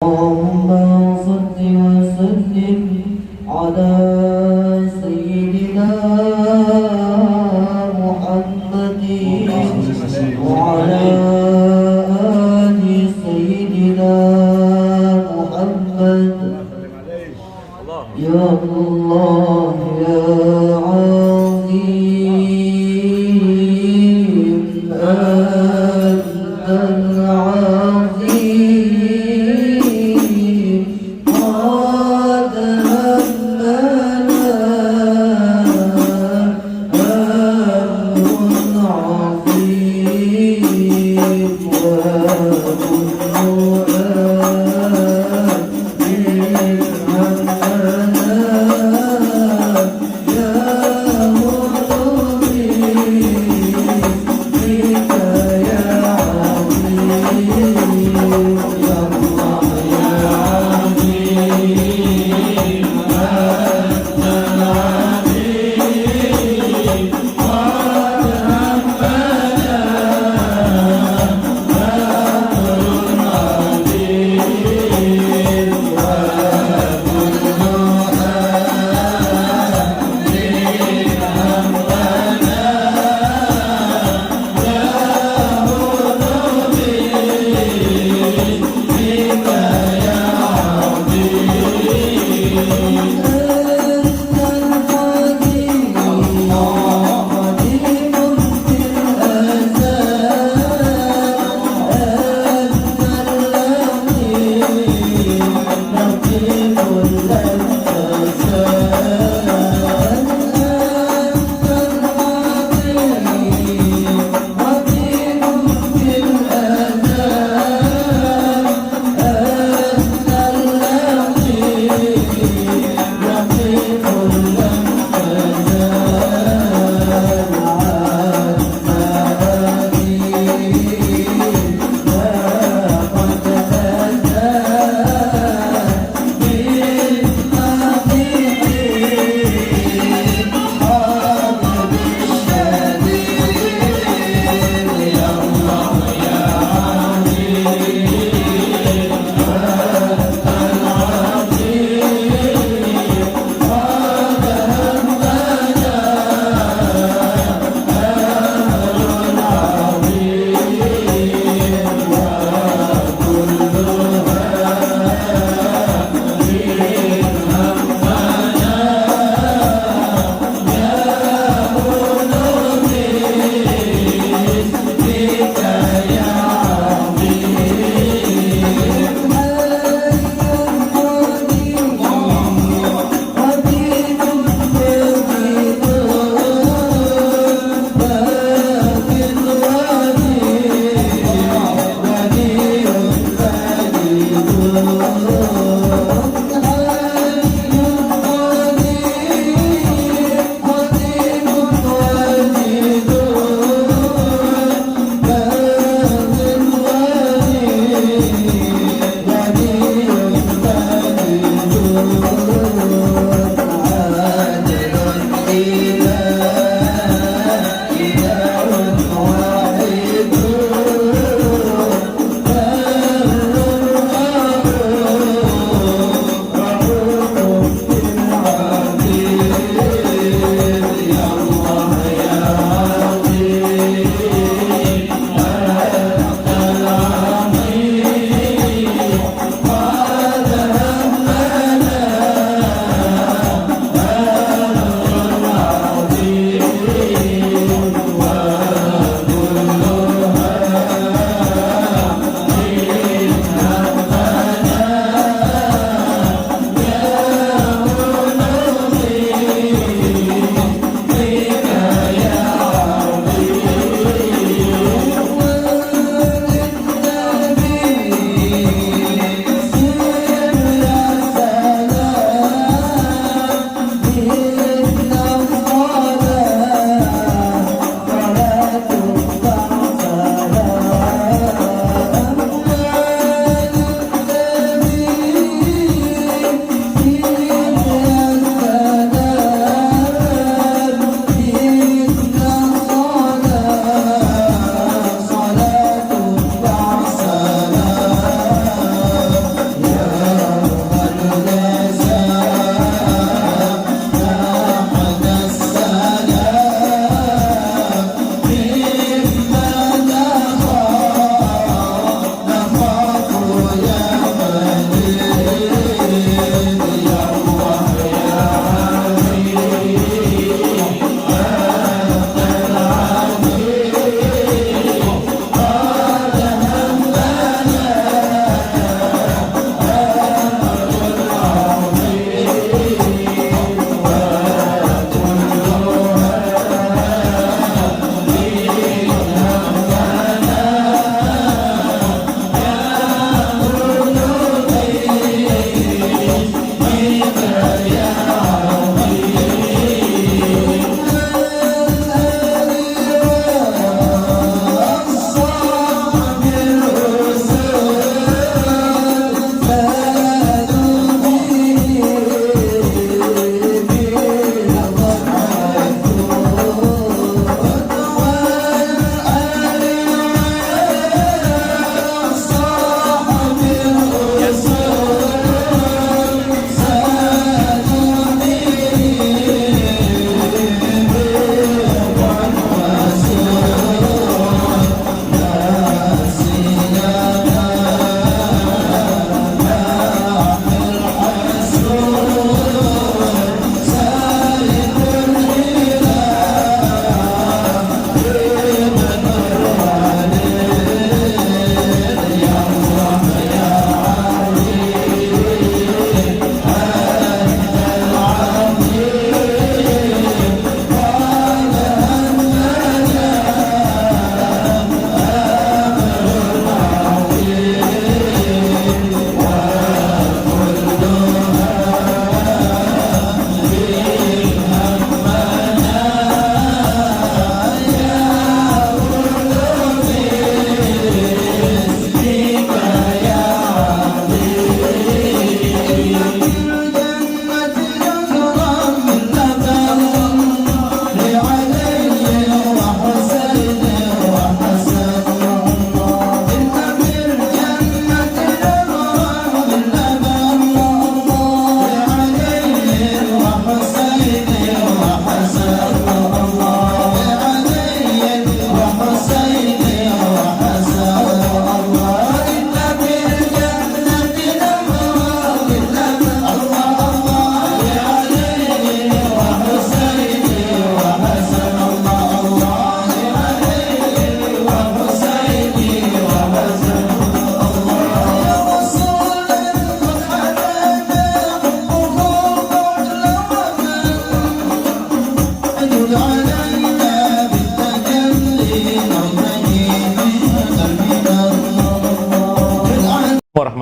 اللهم صل وسلم على سيدنا محمد وعلى آل سيدنا محمد. يا الله يا عظيم أنت العظيم قد همنا أمر عظيم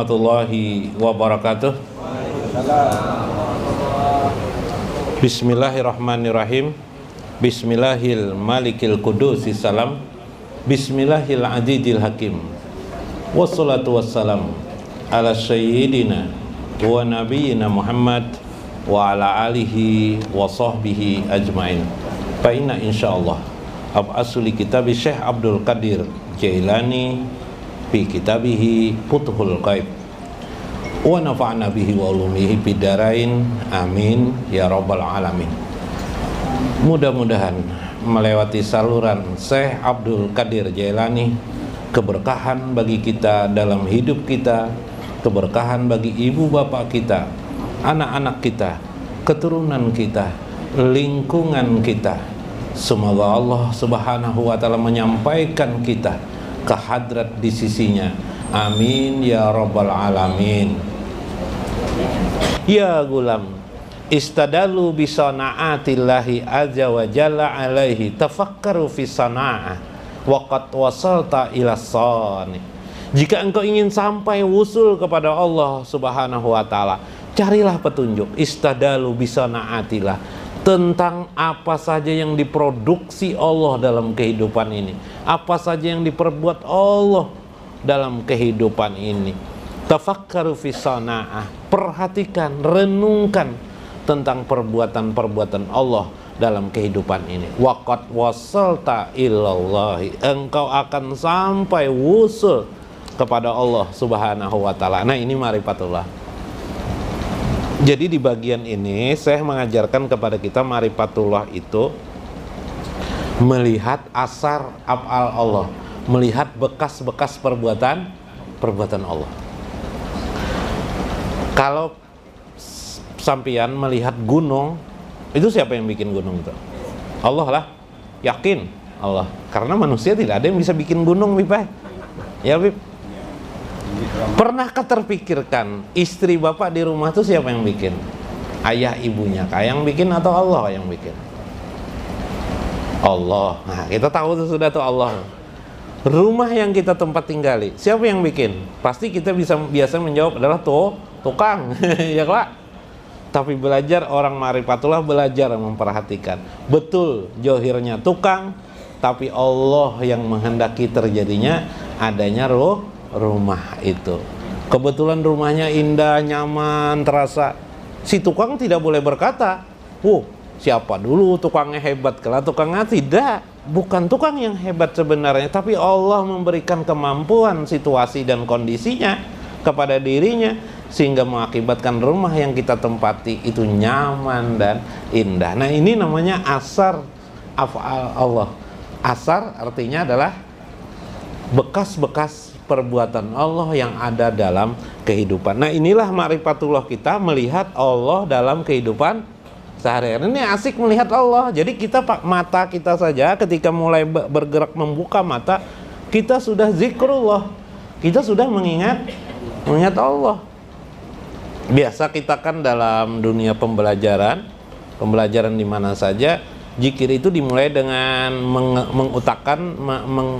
warahmatullahi wabarakatuh. Bismillahirrahmanirrahim. Bismillahil malikil qudusis salam. Bismillahil adidil hakim. Wassalatu wassalam ala sayyidina wa nabiyyina Muhammad wa ala alihi wa sahbihi ajmain. Fa inna insyaallah ab'asuli kitab Syekh Abdul Qadir Jailani fi kitabihi Futhul Ghaib wa nafa'na bihi wa ulumihi bidarain amin ya rabbal alamin. Mudah-mudahan melewati saluran Syekh Abdul Qadir Jailani keberkahan bagi kita dalam hidup kita, keberkahan bagi ibu bapak kita, anak-anak kita, keturunan kita, lingkungan kita. Semoga Allah Subhanahu wa ta'ala menyampaikan kita ke hadrat di sisinya. Amin ya rabbal alamin. Ya gulam, istadalu bi sana'atillahi azza wa jalla alaihi tafakkaru fi sana'ah wa qad wasalta ila sani. Jika engkau ingin sampai wusul kepada Allah Subhanahu wa ta'ala, carilah petunjuk. Istadalu bi sana'atillah, tentang apa saja yang diproduksi Allah dalam kehidupan ini, apa saja yang diperbuat Allah dalam kehidupan ini. Tafakkaru fi sana'ah, perhatikan, renungkan tentang perbuatan-perbuatan Allah dalam kehidupan ini. Waqad wasalta ilallahi, engkau akan sampai wusul kepada Allah Subhanahu wa ta'ala. Nah, ini ma'rifatullah. Jadi di bagian ini saya mengajarkan kepada kita ma'rifatullah itu melihat asar af'al Allah, melihat bekas-bekas perbuatan Allah. Kalau sampean melihat gunung, itu siapa yang bikin gunung itu? Allah lah, yakin Allah. Karena manusia tidak ada yang bisa bikin gunung, Bib. Ya, Bib. Pernahkah terpikirkan istri bapak di rumah itu siapa yang bikin? Ayah ibunya kah yang bikin atau Allah yang bikin? Allah. Nah, kita tahu itu sudah tuh Allah. Rumah yang kita tempat tinggali, siapa yang bikin? Pasti kita biasa menjawab adalah tukang. Ya, Kak? Tapi belajar orang ma'rifatullah, belajar memperhatikan. Betul, johirnya tukang, tapi Allah yang menghendaki terjadinya adanya rumah itu. Kebetulan rumahnya indah, nyaman, terasa. Si tukang tidak boleh berkata, siapa dulu tukangnya hebat, kalau tukangnya tidak. Bukan tukang yang hebat sebenarnya, tapi Allah memberikan kemampuan, situasi dan kondisinya kepada dirinya, sehingga mengakibatkan rumah yang kita tempati itu nyaman dan indah. Nah, ini namanya asar af'al Allah. Asar artinya adalah bekas-bekas perbuatan Allah yang ada dalam kehidupan. Nah, inilah ma'rifatullah kita melihat Allah dalam kehidupan sehari-hari. Ini asik melihat Allah. Jadi kita mata kita saja ketika mulai bergerak membuka mata, kita sudah zikrullah. Kita sudah mengingat Allah. Biasa kita kan dalam dunia pembelajaran di mana saja, zikir itu dimulai dengan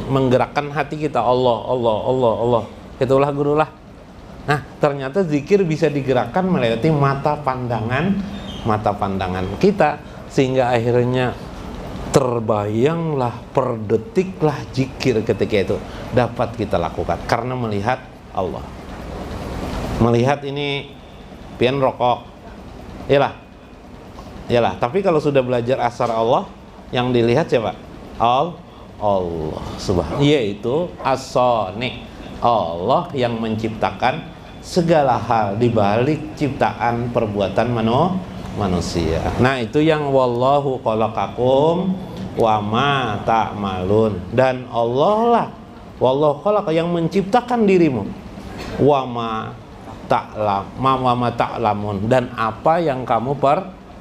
menggerakkan hati kita. Allah. Itulah gurulah. Nah, ternyata zikir bisa digerakkan melewati mata pandangan kita, sehingga akhirnya terbayanglah, per detiklah zikir ketika itu dapat kita lakukan karena melihat Allah. Melihat ini pian rokok, iyalah. Tapi kalau sudah belajar asar Allah, yang dilihat siapa? Allah subhanahu, yaitu as-sani, Allah yang menciptakan segala hal di balik ciptaan perbuatan manusia. Nah, itu yang wallahu khalaqakum wa ma ta'malun, dan Allah lah, wallahu khalaqa, yang menciptakan dirimu, wa ma ta'lamun, dan apa yang kamu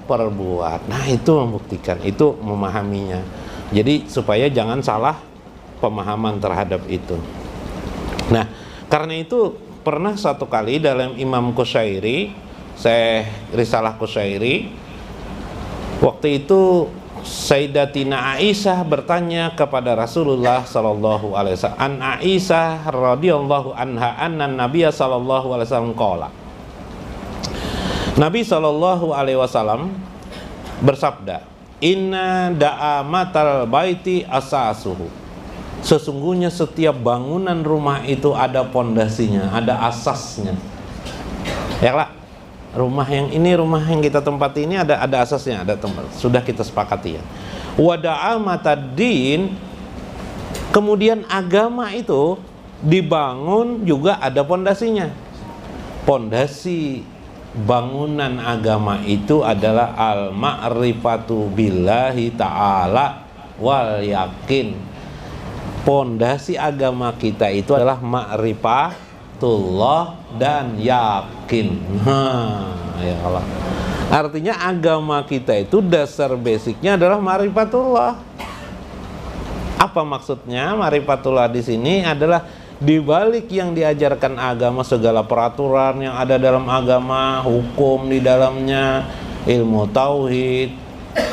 perbuat. Nah, itu membuktikan, itu memahaminya. Jadi supaya jangan salah pemahaman terhadap itu. Nah, karena itu pernah satu kali dalam Imam Qushairi, Risalah Qushairi, waktu itu Sayyidatina Aisyah bertanya kepada Rasulullah sallallahu alaihi wasallam, an Aisyah radhiyallahu anha anna Nabiy sallallahu alaihi wasallam qala. Nabi sallallahu alaihi wasallam bersabda, inna da'amatal baiti asasuhu. Sesungguhnya setiap bangunan rumah itu ada pondasinya, ada asasnya. Ya lah, rumah yang kita tempati ini ada asasnya, ada tempat. Sudah kita sepakati ya. Wa da'amatad-din, kemudian agama itu dibangun juga ada pondasinya. Pondasi bangunan agama itu adalah al-ma'rifatu billahi ta'ala wal yakin. Pondasi agama kita itu adalah ma'rifatullah dan yakin. Ya Allah. Artinya agama kita itu dasar basicnya adalah ma'rifatullah. Apa maksudnya? Ma'rifatullah di sini adalah di balik yang diajarkan agama, segala peraturan yang ada dalam agama, hukum di dalamnya, ilmu tauhid,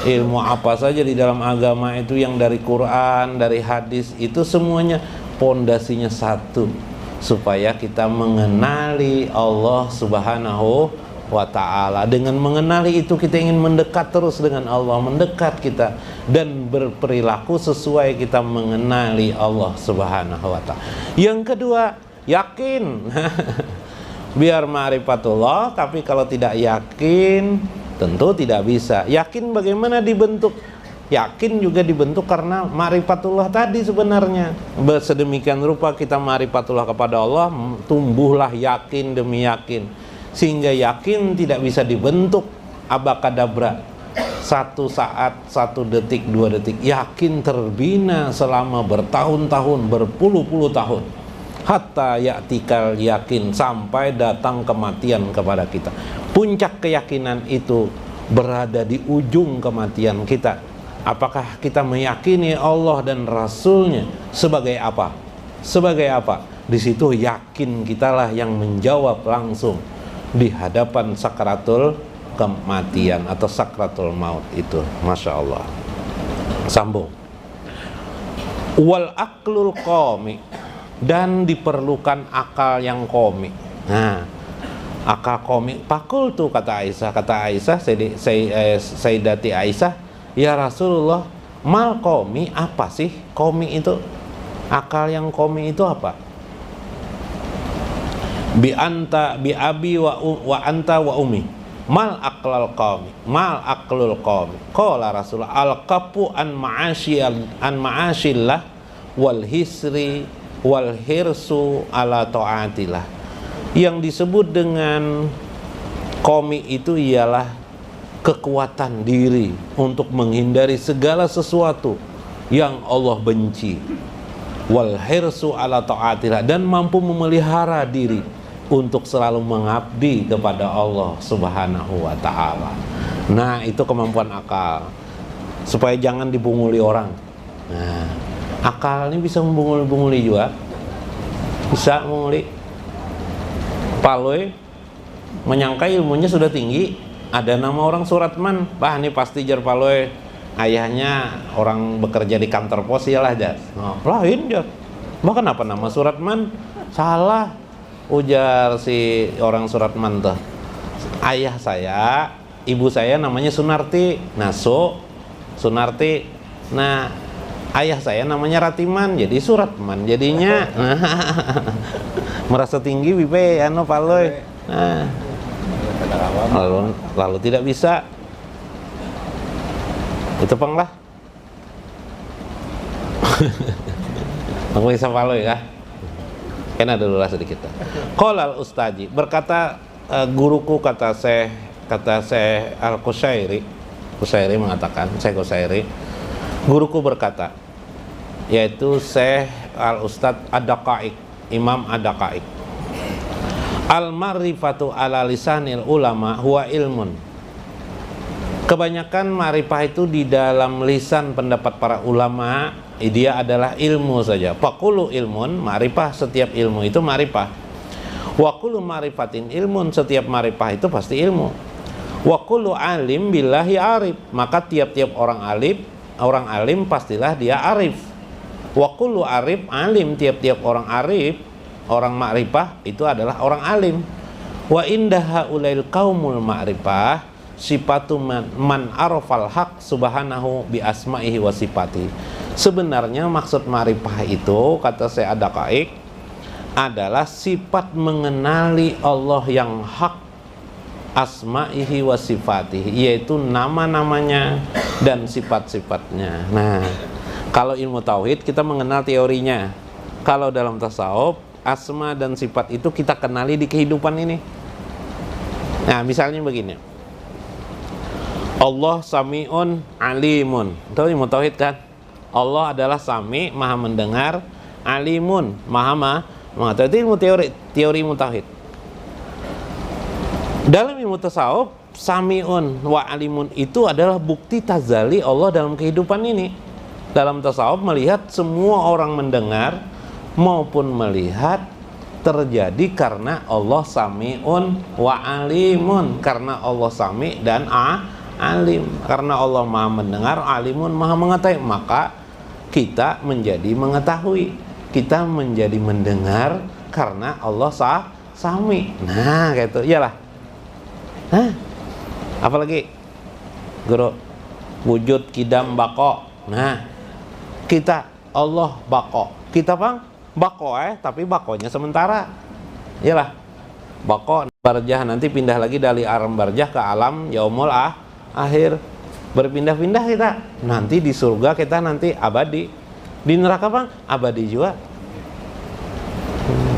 ilmu apa saja di dalam agama itu yang dari Quran, dari hadis, itu semuanya pondasinya satu, supaya kita mengenali Allah Subhanahu wa ta'ala. Dengan mengenali itu kita ingin mendekat terus dengan Allah, mendekat kita dan berperilaku sesuai kita mengenali Allah Subhanahu wa ta'ala. Yang kedua, yakin. Biar ma'rifatullah, tapi kalau tidak yakin tentu tidak bisa. Yakin bagaimana dibentuk? Yakin juga dibentuk karena ma'rifatullah tadi sebenarnya. Sedemikian rupa kita ma'rifatullah kepada Allah, tumbuhlah yakin demi yakin. Sehingga yakin tidak bisa dibentuk abakadabra, satu saat, satu detik, 2 detik. Yakin terbina selama bertahun-tahun, berpuluh-puluh tahun. Hatta ya'tikal yakin, sampai datang kematian kepada kita. Puncak keyakinan itu berada di ujung kematian kita. Apakah kita meyakini Allah dan Rasulnya sebagai apa? Sebagai apa? Di situ yakin kitalah yang menjawab langsung di hadapan sakratul kematian atau sakratul maut itu. Masya Allah. Sambung. Wal aklul qomi, dan diperlukan akal yang qomi. Nah, akal qomi. Pakul tuh kata Aisyah, Sayyidati Aisyah, ya Rasulullah, mal qomi apa sih? Qomi itu, akal yang qomi itu apa? Bi abi wa anta wa umi mal aqlal qawmi qala Rasulullah al qapu an ma'ashillah wal hisri wal hirsu ala ta'atillah. Yang disebut dengan qawmi itu ialah kekuatan diri untuk menghindari segala sesuatu yang Allah benci, wal hirsu ala ta'atillah, dan mampu memelihara diri untuk selalu mengabdi kepada Allah Subhanahu wa ta'ala. Nah, itu kemampuan akal, supaya jangan dibunguli orang. Nah, akal ini bisa membunguli juga, bisa menguli. Paloi menyangka ilmunya sudah tinggi, ada nama orang Suratman, bah ini pasti jar Paloi ayahnya orang bekerja di kantor pos, iyalah jar. Nah, lain jar. Bahkan apa nama Suratman? Salah, ujar si orang Suratman tuh. Ayah saya, ibu saya namanya Sunarti. Nah, Sunarti. Nah, ayah saya namanya Ratiman, jadi Suratman jadinya. Merasa tinggi bipe anu Paloi. Nah, lalu tidak bisa. Itu penglah. Aku bisa Paloi ya. Kena dulu lah sedikit. Qolal ustaji, berkata guruku, kata Syekh Al-Qushairi mengatakan, Syekh Qushairi, guruku berkata, yaitu Syekh Al-Ustadz Ad-Daqaiq, Imam Ad-Daqaiq, al-ma'rifatu ala lisanil ulama huwa ilmun. Kebanyakan ma'rifah itu di dalam lisan pendapat para ulama, dia adalah ilmu saja. Faqulu ilmun, ma'rifah, setiap ilmu itu ma'rifah. Wa kullu ma'rifatin ilmun, setiap ma'rifah itu pasti ilmu. Wa kullu alim billahi arif, maka tiap-tiap orang alim pastilah dia arif. Wa kullu arif alim, tiap-tiap orang arif, orang makrifah itu adalah orang alim. Wa indaha ulail qaumul ma'rifah sifatu man arafal haq subhanahu bi asma'ihi wa sifatihi. Sebenarnya maksud ma'rifah itu, kata saya ada kaik, adalah sifat mengenali Allah yang hak, asma'ihi wa sifatihi, yaitu nama-namanya dan sifat-sifatnya. Nah, kalau ilmu tauhid kita mengenal teorinya. Kalau dalam tasawuf, asma dan sifat itu kita kenali di kehidupan ini. Nah, misalnya begini, Allah sami'un alimun, itu ilmu tauhid kan? Allah adalah sami, maha mendengar, alimun, maha mengetahui. Itu ilmu teori ilmu tauhid. Dalam ilmu tasawuf, sami'un wa alimun itu adalah bukti tazali Allah dalam kehidupan ini. Dalam tasawuf melihat semua orang mendengar maupun melihat terjadi karena Allah sami'un wa alimun, karena Allah sami dan alim, karena Allah maha mendengar, alimun maha mengetahui, maka kita menjadi mengetahui, kita menjadi mendengar karena Allah sami. Nah, gitu, iyalah. Hah? Apalagi guru wujud kidam bako. Nah, kita Allah bako, kita bang bako tapi bakonya sementara. Iyalah, bako barjah, nanti pindah lagi dari alam barjah ke alam yaumul akhir, berpindah-pindah kita. Nanti di surga kita nanti abadi, di neraka bang abadi juga.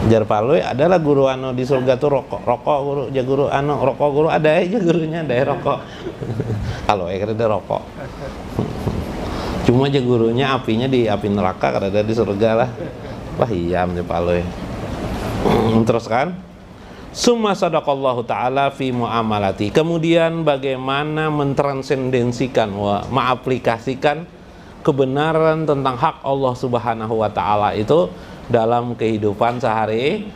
Jar palui adalah guru anu di surga tuh rokok guru, ja guru anu rokok guru ada aja gurunya ada rokok. Kalau ada rokok. Cuma aja gurunya apinya di api neraka, kada ada di surga lah. Wah iya jar palui. Terus kan? Summa sadaqallahu ta'ala fi muamalati. Kemudian bagaimana mentransendensikan, mengaplikasikan kebenaran tentang hak Allah Subhanahu wa ta'ala itu dalam kehidupan sehari.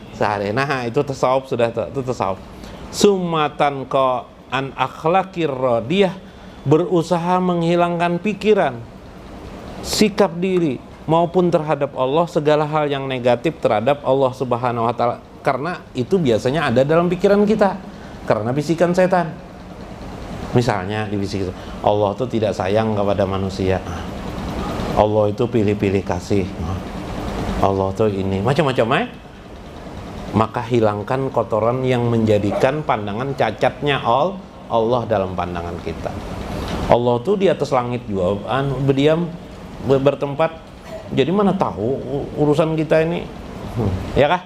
Nah, itu tasawuf, sudah itu tasawuf. Sumatan ko an akhlakir radiyah, berusaha menghilangkan pikiran, sikap diri maupun terhadap Allah, segala hal yang negatif terhadap Allah Subhanahu wa ta'ala, karena itu biasanya ada dalam pikiran kita karena bisikan setan. Misalnya dibisikin Allah itu tidak sayang kepada manusia, Allah itu pilih-pilih kasih, Allah tuh ini macam-macam maka hilangkan kotoran yang menjadikan pandangan cacatnya Allah dalam pandangan kita. Allah tuh di atas langit juga berdiam, bertempat, jadi mana tahu urusan kita ini, ya kah?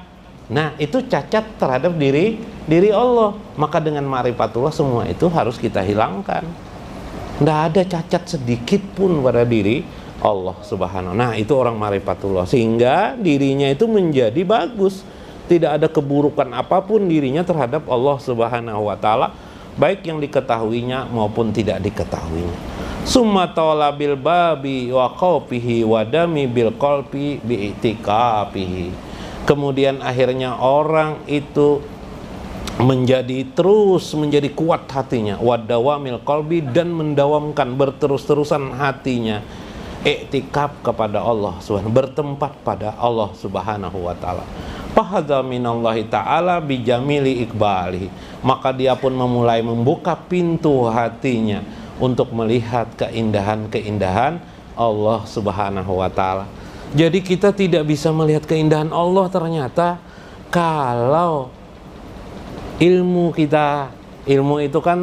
Nah, itu cacat terhadap diri Allah. Maka dengan ma'rifatullah semua itu harus kita hilangkan. Tidak ada cacat sedikit pun pada diri Allah Subhanahu. Nah, itu orang ma'rifatullah, sehingga dirinya itu menjadi bagus. Tidak ada keburukan apapun dirinya terhadap Allah Subhanahu wa ta'ala, baik yang diketahuinya maupun tidak diketahuinya. Summa tawala bil babi wa qawfihi wa dami bil qalbi bi i'tikafihi. Kemudian akhirnya orang itu menjadi kuat hatinya, wadawamil qalbi, dan mendawamkan berterus-terusan hatinya iktikaf kepada Allah Subhanahu, bertempat pada Allah Subhanahu wa ta'ala. Fahadza minallahi ta'ala bijamili iqbalihi, maka dia pun memulai membuka pintu hatinya untuk melihat keindahan-keindahan Allah Subhanahu wa ta'ala. Jadi kita tidak bisa melihat keindahan Allah ternyata kalau ilmu itu kan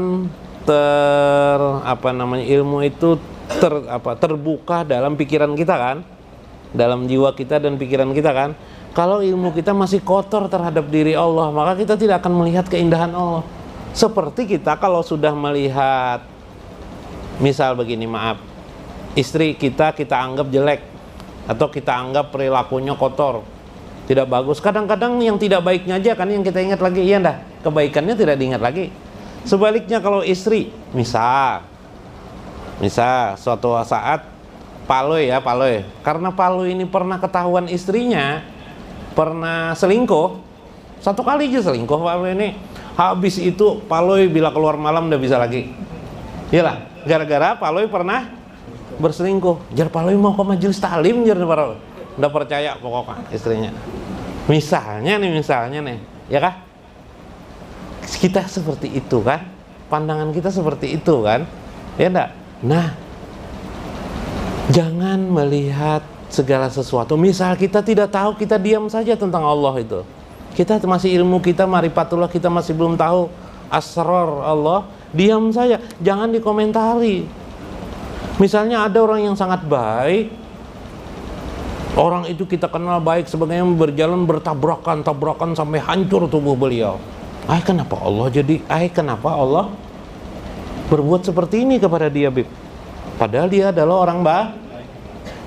terbuka dalam pikiran kita kan, dalam jiwa kita dan pikiran kita kan. Kalau ilmu kita masih kotor terhadap diri Allah, maka kita tidak akan melihat keindahan Allah. Seperti kita kalau sudah melihat, misal begini, maaf, istri kita anggap jelek, atau kita anggap perilakunya kotor, tidak bagus. Kadang-kadang yang tidak baiknya aja kan yang kita ingat lagi, iya enggak? Kebaikannya tidak diingat lagi. Sebaliknya kalau istri, misal suatu saat paloi, karena paloi ini pernah ketahuan istrinya pernah selingkuh, satu kali aja selingkuh paloi ini, Habis itu Paloi bila keluar malam udah bisa lagi. Iyalah, gara-gara Paloi pernah berselingkuh. Jar Paloi mau ke majelis taklim, jar Paloi. Udah percaya pokoknya istrinya. Misalnya nih, ya kah? Kita seperti itu kan? Pandangan kita seperti itu kan? Ya enggak? Nah, jangan melihat segala sesuatu. Misal kita tidak tahu, kita diam saja tentang Allah itu. Kita masih ilmu kita, marifatullah kita masih belum tahu asrar Allah, diam saja, jangan dikomentari. Misalnya ada orang yang sangat baik, orang itu kita kenal baik, sebagainya, berjalan bertabrakan sampai hancur tubuh beliau. Kenapa Allah berbuat seperti ini kepada dia, Bib? Padahal dia adalah orang baik.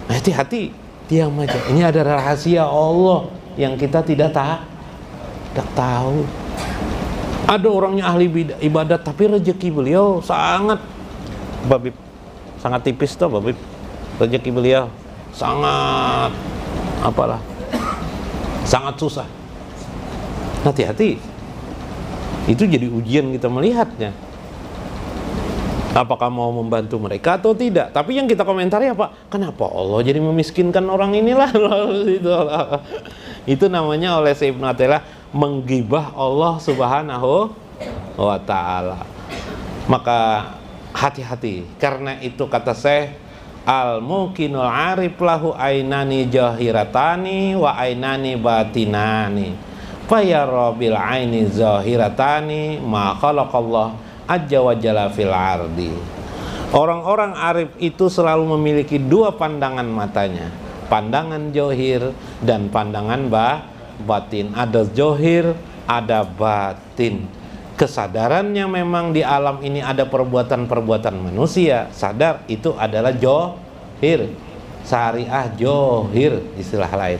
Hati-hati, diam aja. Ini ada rahasia Allah yang kita tidak tahu. Ada orangnya ahli ibadat tapi rezeki beliau sangat babib, sangat tipis tuh babib. Rezeki beliau sangat sangat susah. Hati-hati. Itu jadi ujian kita melihatnya. Apakah mau membantu mereka atau tidak? Tapi yang kita komentari apa? Kenapa Allah jadi memiskinkan orang inilah? Itu namanya oleh Syekh Ibnu Athaillah menggibah Allah Subhanahu wa ta'ala. Maka hati-hati. Karena itu kata Syekh, al-muqinul arif lahu ainani jahiratani wa ainani batinani fayara bil aini zahiratani ma khalaqallah ajja wa jalla fil ardi. Orang-orang arif itu selalu memiliki dua pandangan matanya, pandangan johir dan pandangan batin. Ada johir, ada batin. Kesadarannya memang di alam ini ada perbuatan-perbuatan manusia, sadar itu adalah johir, syariah johir istilah lain.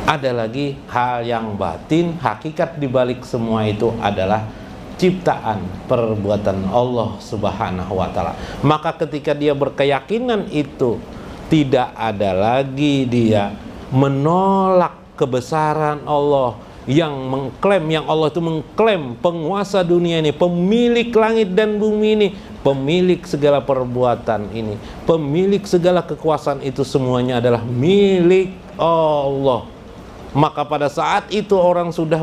Ada lagi hal yang batin, hakikat dibalik semua itu adalah ciptaan perbuatan Allah Subhanahu wa ta'ala. Maka ketika dia berkeyakinan itu, tidak ada lagi dia menolak kebesaran Allah yang mengklaim, yang Allah itu mengklaim penguasa dunia ini, pemilik langit dan bumi ini, pemilik segala perbuatan ini, pemilik segala kekuasaan itu semuanya adalah milik Allah. Maka pada saat itu orang sudah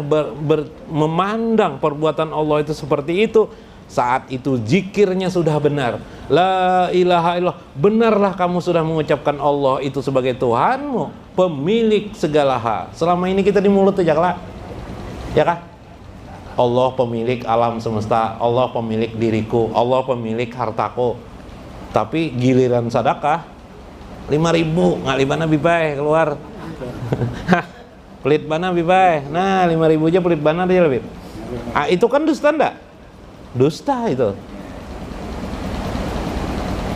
memandang perbuatan Allah itu seperti itu, saat itu zikirnya sudah benar. La ilaha illallah, benarlah kamu sudah mengucapkan Allah itu sebagai Tuhanmu, pemilik segala hal. Selama ini kita di mulut aja lah, ya kah? Allah pemilik alam semesta, Allah pemilik diriku, Allah pemilik hartaku. Tapi giliran sedekah 5.000 ngalibana bibai keluar. Pelit bana bibai. Nah, 5.000 aja pelit bana dia lebih. Itu kan dusta enggak? Dusta itu.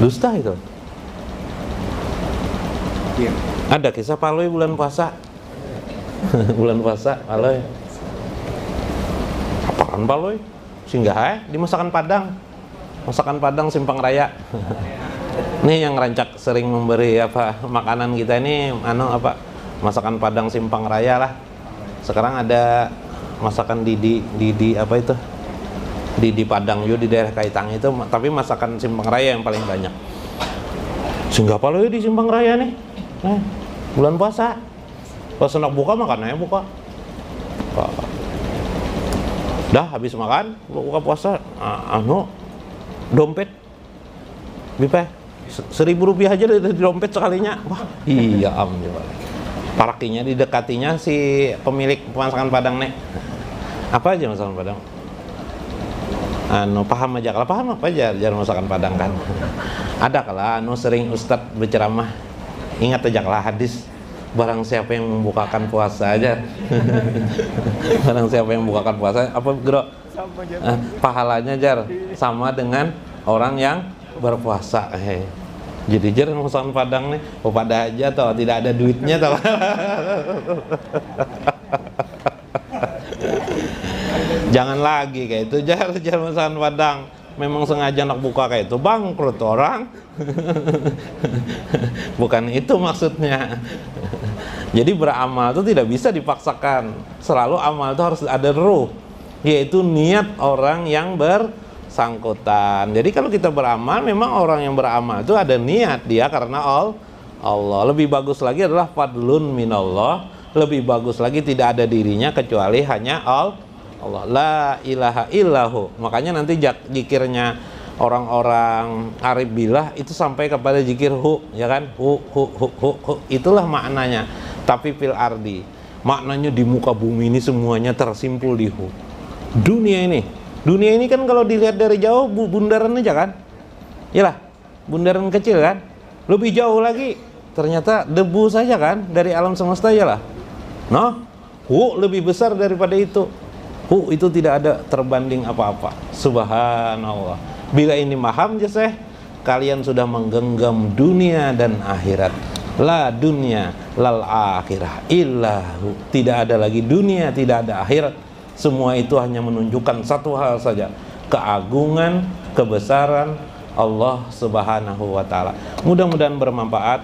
Dusta itu. Iya. Ada kisah Paloi bulan puasa. Bulan puasa Paloi. Apaan Paloi? Singgah di masakan Padang. Masakan Padang Simpang Raya. Nih yang rancak sering memberi makanan kita ini masakan Padang Simpang Raya lah. Sekarang ada masakan Didi apa itu? Didi Padang juga di daerah Kaitang itu, tapi masakan Simpang Raya yang paling banyak. Singgah Paloi di Simpang Raya nih. Bulan puasa. Pas hendak buka makanannya buka. Dah habis makan, buka puasa, dompet Bipai 1.000 rupiah aja dari dompet sekalinya. Wah, iya parakinya didekatinya si pemilik masakan Padang nih. Apa aja masakan Padang? Paham aja kalau paham apa aja jarang masakan Padang kan. Ada kala sering Ustadz berceramah, ingat aja kala hadis, barang siapa yang membukakan puasa aja. Barang siapa yang membukakan puasa apa Bro? Pahalanya jar sama dengan orang yang berpuasa. Jadi jarang masakan Padang nih, pada aja toh tidak ada duitnya toh. Jangan lagi kayak itu, jarang masakan Padang. Memang sengaja nak buka kayak itu, bangkrut orang. Bukan itu maksudnya. Jadi beramal itu tidak bisa dipaksakan. Selalu amal itu harus ada ruh. yaitu niat orang yang bersangkutan. Jadi kalau kita beramal, memang orang yang beramal itu ada niat dia karena Allah. Lebih bagus lagi adalah fadlun minallah. Lebih bagus lagi tidak ada dirinya kecuali hanya Allah. La ilaha illahu. Makanya nanti zikirnya orang-orang arif billah itu sampai kepada zikir hu, ya kan? Hu. Itulah maknanya. Tapi fil ardi, maknanya di muka bumi ini semuanya tersimpul di hu. Dunia ini kan kalau dilihat dari jauh bundaran aja kan? Yalah, bundaran kecil kan? Lebih jauh lagi ternyata debu saja kan dari alam semesta ya lah. Nah, hu lebih besar daripada itu. Hu itu tidak ada terbanding apa-apa. Subhanallah. Bila ini paham ya kalian sudah menggenggam dunia dan akhirat. La dunia lal akhirah illahu. Tidak ada lagi dunia, tidak ada akhirat. Semua itu hanya menunjukkan satu hal saja, keagungan, kebesaran Allah Subhanahu wa taala. Mudah-mudahan bermanfaat,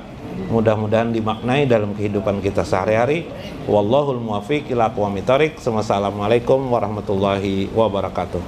mudah-mudahan dimaknai dalam kehidupan kita sehari-hari. Wallahul muwaffiq ila aqwamit thoriq. Wassalamualaikum warahmatullahi wabarakatuh.